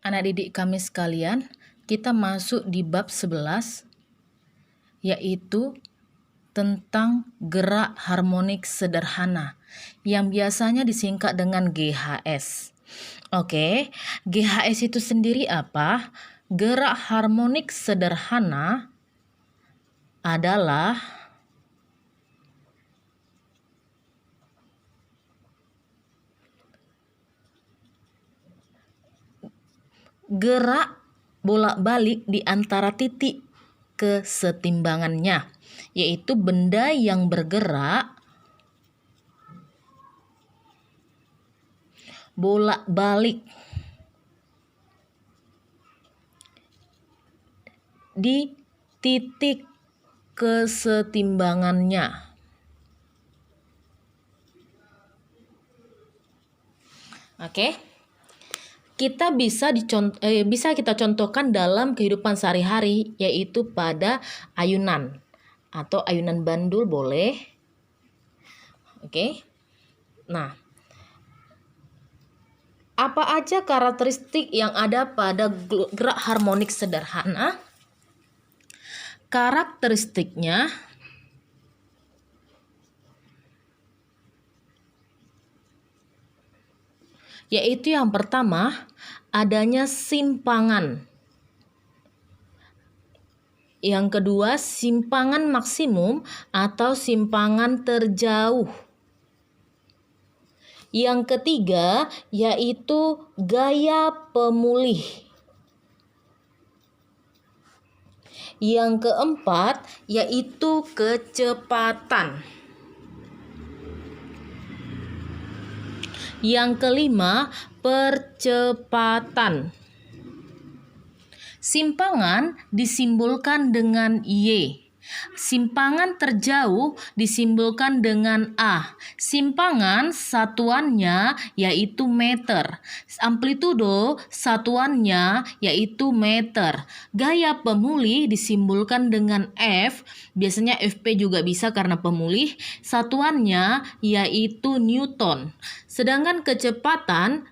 Anak didik kami sekalian, kita masuk di bab 11, yaitu tentang gerak harmonik sederhana, yang biasanya disingkat dengan GHS. Oke, GHS itu sendiri apa? Gerak harmonik sederhana adalah gerak bolak-balik di antara titik kesetimbangannya, yaitu benda yang bergerak bolak-balik di titik kesetimbangannya. Oke. Kita bisa kita contohkan dalam kehidupan sehari-hari, yaitu pada ayunan atau ayunan bandul boleh. Oke. Nah, apa aja karakteristik yang ada pada gerak harmonik sederhana? Karakteristiknya yaitu yang pertama, adanya simpangan. Yang kedua, simpangan maksimum atau simpangan terjauh. Yang ketiga, yaitu gaya pemulih. Yang keempat, yaitu kecepatan. Yang kelima, percepatan. Simpangan disimbolkan dengan Y. Simpangan terjauh disimbolkan dengan A. Simpangan satuannya yaitu meter. Amplitudo satuannya yaitu meter. Gaya pemulih disimbolkan dengan F. Biasanya FP juga bisa karena pemulih. Satuannya yaitu Newton. Sedangkan kecepatan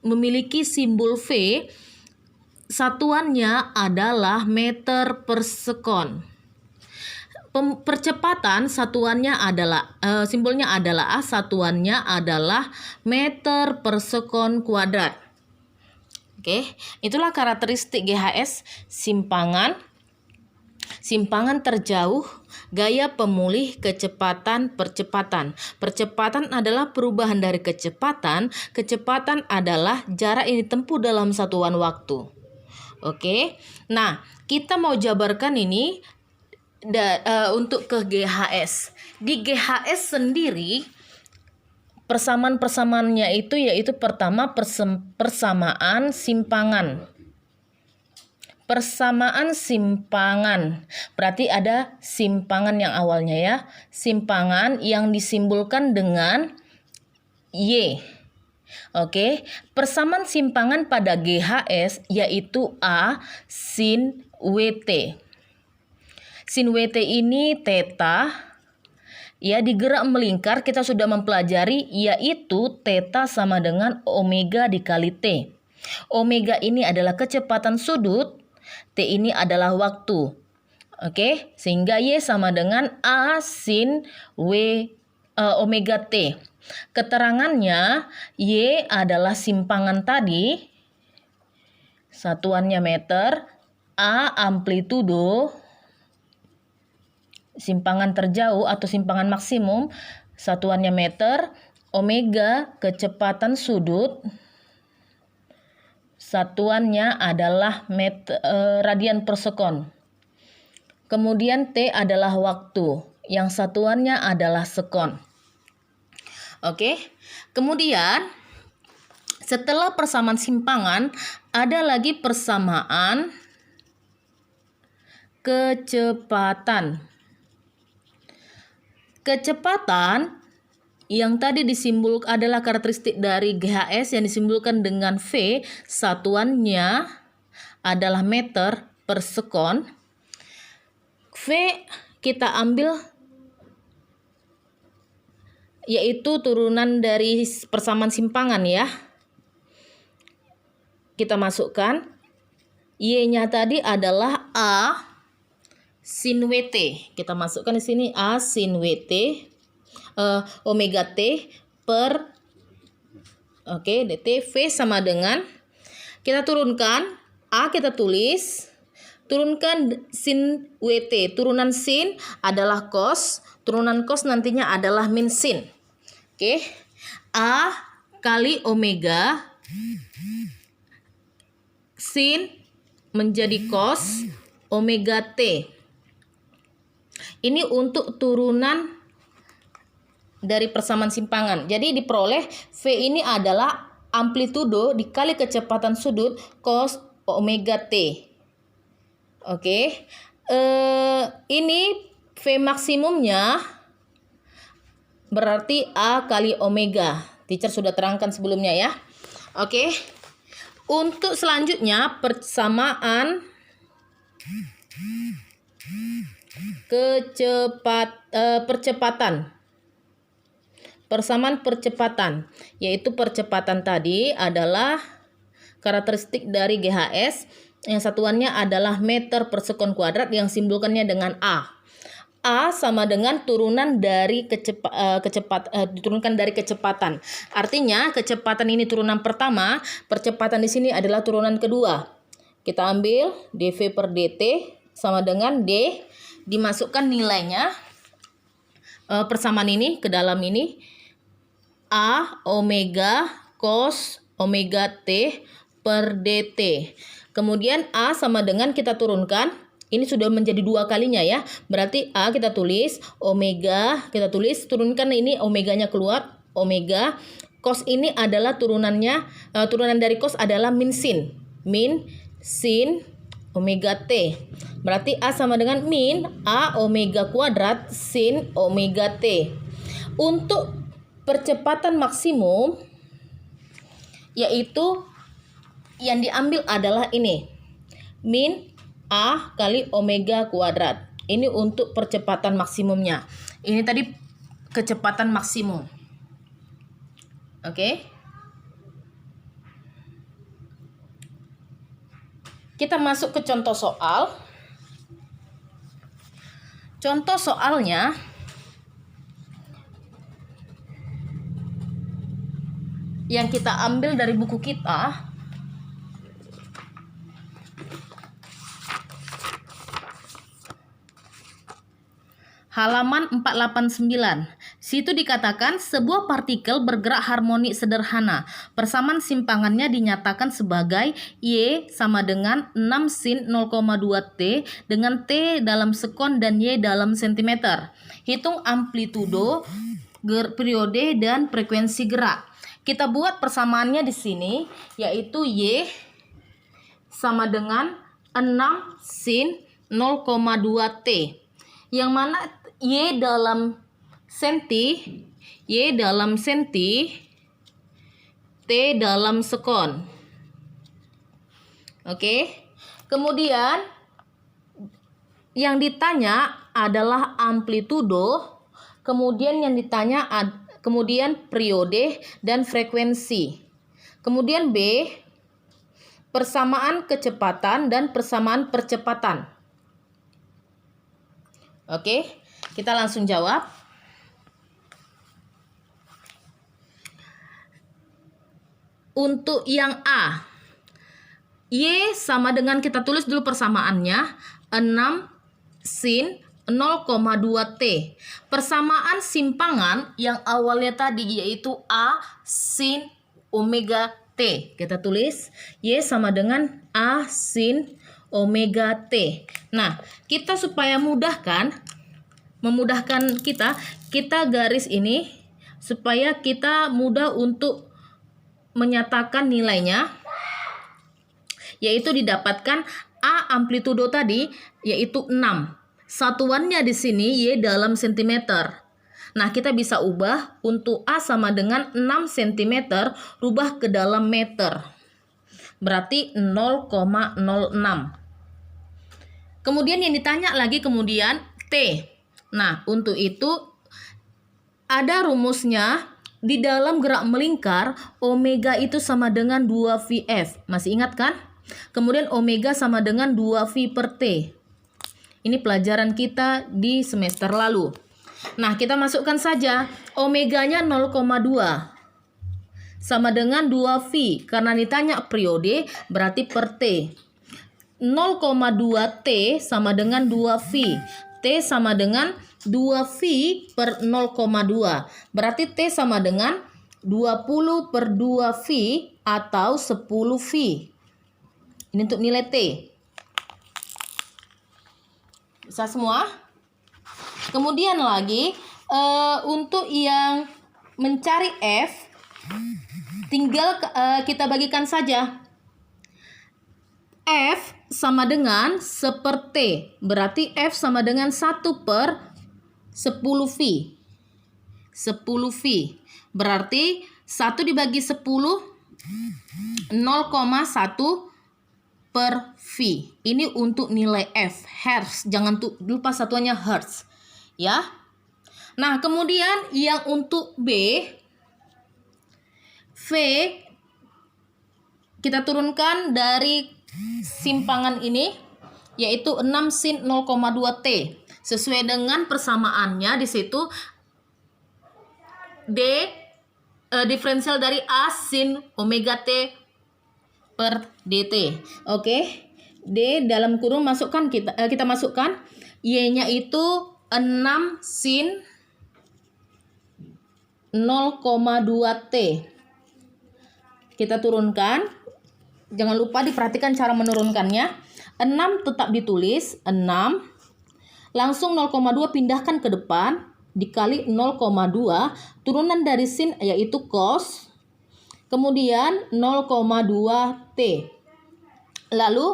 memiliki simbol V. Satuannya adalah meter per sekon. Percepatan satuannya adalah simbolnya adalah A, satuannya adalah meter per sekon kuadrat. Oke, itulah karakteristik GHS: simpangan terjauh, gaya pemulih, kecepatan, percepatan. Percepatan adalah perubahan dari kecepatan. Kecepatan adalah jarak yang ditempuh dalam satuan waktu. Oke, nah kita mau jabarkan ini untuk ke GHS. Di GHS sendiri persamaan-persamaannya itu yaitu pertama persamaan simpangan. Persamaan simpangan. Berarti ada simpangan yang awalnya ya. Simpangan yang disimbolkan dengan Y. Oke, persamaan simpangan pada GHS yaitu A sin WT. Sin WT ini theta, ya, digerak melingkar kita sudah mempelajari, yaitu theta sama dengan omega dikali T. Omega ini adalah kecepatan sudut, T ini adalah waktu. Oke, sehingga Y sama dengan A sin omega T. Keterangannya, Y adalah simpangan tadi, satuannya meter, A amplitudo, simpangan terjauh atau simpangan maksimum, satuannya meter, omega kecepatan sudut, satuannya adalah radian per sekon. Kemudian T adalah waktu, yang satuannya adalah sekon. Oke, kemudian setelah persamaan simpangan, ada lagi persamaan kecepatan. Kecepatan yang tadi disimbolkan adalah karakteristik dari GHS yang disimbolkan dengan V, satuannya adalah meter per sekon. V kita ambil yaitu turunan dari persamaan simpangan ya. kita masukkan. Y-nya tadi adalah A sin WT. Kita masukkan di sini A sin WT omega T per dt. V sama dengan, kita turunkan A, kita tulis, turunkan sin WT. Turunan sin adalah cos, turunan cos nantinya adalah min sin. A kali omega sin menjadi cos omega T. Ini untuk turunan dari persamaan simpangan. Jadi diperoleh V ini adalah amplitudo dikali kecepatan sudut cos omega T. Ini V maksimumnya berarti A kali omega. Teacher sudah terangkan sebelumnya ya. Untuk selanjutnya persamaan percepatan. Persamaan percepatan, yaitu percepatan tadi adalah karakteristik dari GHS yang satuannya adalah meter per sekon kuadrat yang simbolkannya dengan A. A sama dengan turunan dari diturunkan dari kecepatan. Artinya kecepatan ini turunan pertama, percepatan di sini adalah turunan kedua. Kita ambil dV per dt sama dengan D, dimasukkan nilainya persamaan ini ke dalam ini, A omega cos omega T per dt. Kemudian A sama dengan kita turunkan. Ini sudah menjadi dua kalinya ya. Berarti A kita tulis, omega kita tulis, turunkan ini omeganya keluar, omega. Cos ini adalah turunannya, turunan dari cos adalah min sin. Min sin omega T. Berarti A sama dengan min A omega kuadrat sin omega T. Untuk percepatan maksimum, yaitu yang diambil adalah ini, min A kali omega kuadrat. Ini untuk percepatan maksimumnya. Ini tadi kecepatan maksimum. Kita masuk ke contoh soal. Contoh soalnya yang kita ambil dari buku kita, halaman 489. Situ dikatakan sebuah partikel bergerak harmoni sederhana. Persamaan simpangannya dinyatakan sebagai Y sama dengan 6 sin 0,2 T dengan T dalam sekon dan Y dalam sentimeter. Hitung amplitudo, periode, dan frekuensi gerak. Kita buat persamaannya di sini, yaitu Y sama dengan 6 sin 0,2 T. Yang mana Y dalam senti, Y dalam senti, T dalam sekon. Kemudian yang ditanya adalah amplitudo, kemudian yang ditanya kemudian periode dan frekuensi. Kemudian B, persamaan kecepatan dan persamaan percepatan. Kita langsung jawab. Untuk yang A, Y sama dengan, kita tulis dulu persamaannya, 6 sin 0,2 T. Persamaan simpangan yang awalnya tadi yaitu A sin omega T. Kita tulis Y sama dengan A sin omega T. Nah, kita supaya memudahkan kita garis ini supaya kita mudah untuk menyatakan nilainya, yaitu didapatkan A amplitudo tadi yaitu 6. Satuannya di sini Y dalam sentimeter. Nah, kita bisa ubah untuk A sama dengan 6 cm, rubah ke dalam meter. Berarti 0,06. Kemudian yang ditanya lagi kemudian T. Nah, untuk itu ada rumusnya Di dalam gerak melingkar, omega itu sama dengan 2VF. Masih ingat kan? Kemudian omega sama dengan 2V per T. Ini pelajaran kita di semester lalu. Nah, kita masukkan saja omeganya 0,2 sama dengan 2V. Karena ditanya periode berarti per T. 0,2 T sama dengan 2V. T sama dengan 2V per 0,2. Berarti T sama dengan 20 per 2V atau 10V. Ini untuk nilai T. Bisa semua? Kemudian lagi untuk yang mencari F, tinggal kita bagikan saja. F sama dengan 1 per T. Berarti F sama dengan 1 per 10V. 10V. Berarti 1 dibagi 10, 0,1 per V. Ini untuk nilai F. Hertz. Jangan lupa satuannya Hertz. Ya. Nah, kemudian yang untuk B, V kita turunkan dari simpangan ini, yaitu 6 sin 0,2 T. Sesuai dengan persamaannya di situ D diferensial dari A sin omega T per dt. Oke. D dalam kurung masukkan kita masukkan Y-nya itu 6 sin 0,2 T. Kita turunkan. Jangan lupa diperhatikan cara menurunkannya. 6 tetap ditulis, 6. Langsung 0,2 pindahkan ke depan, dikali 0,2. Turunan dari sin yaitu cos. Kemudian 0,2 T. Lalu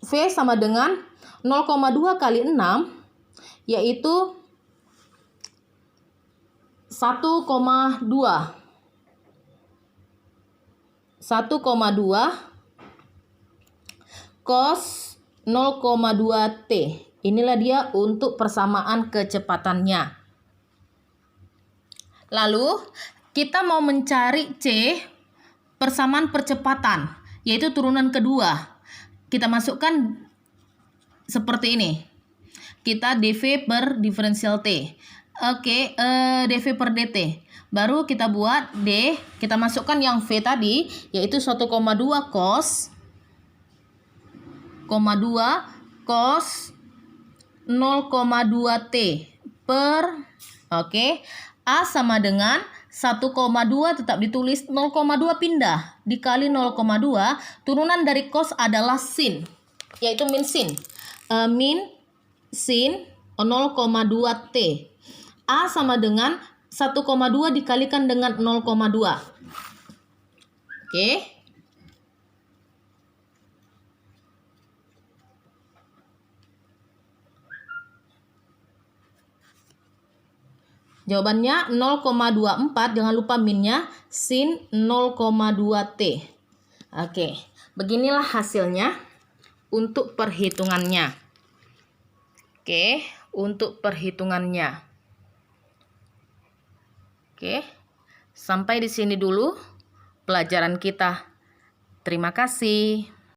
V sama dengan 0,2 kali 6, yaitu 1,2. 1,2 cos 0,2 T. Inilah dia untuk persamaan kecepatannya. Lalu kita mau mencari C, persamaan percepatan, yaitu turunan kedua. Kita masukkan seperti ini. Kita dV per diferensial T. Oke, dV per dt. Baru kita buat D, kita masukkan yang V tadi, yaitu 1,2 cos 0,2 T per, oke, A sama dengan 1,2 tetap ditulis, 0,2 pindah, dikali 0,2, turunan dari cos adalah sin, yaitu min sin. Min sin 0,2 T. A sama dengan 1,2 dikalikan dengan 0,2. Oke. Jawabannya 0,24, jangan lupa minnya, sin 0,2 T. Oke, beginilah hasilnya untuk perhitungannya. Oke, untuk perhitungannya. Oke, sampai di sini dulu pelajaran kita. Terima kasih.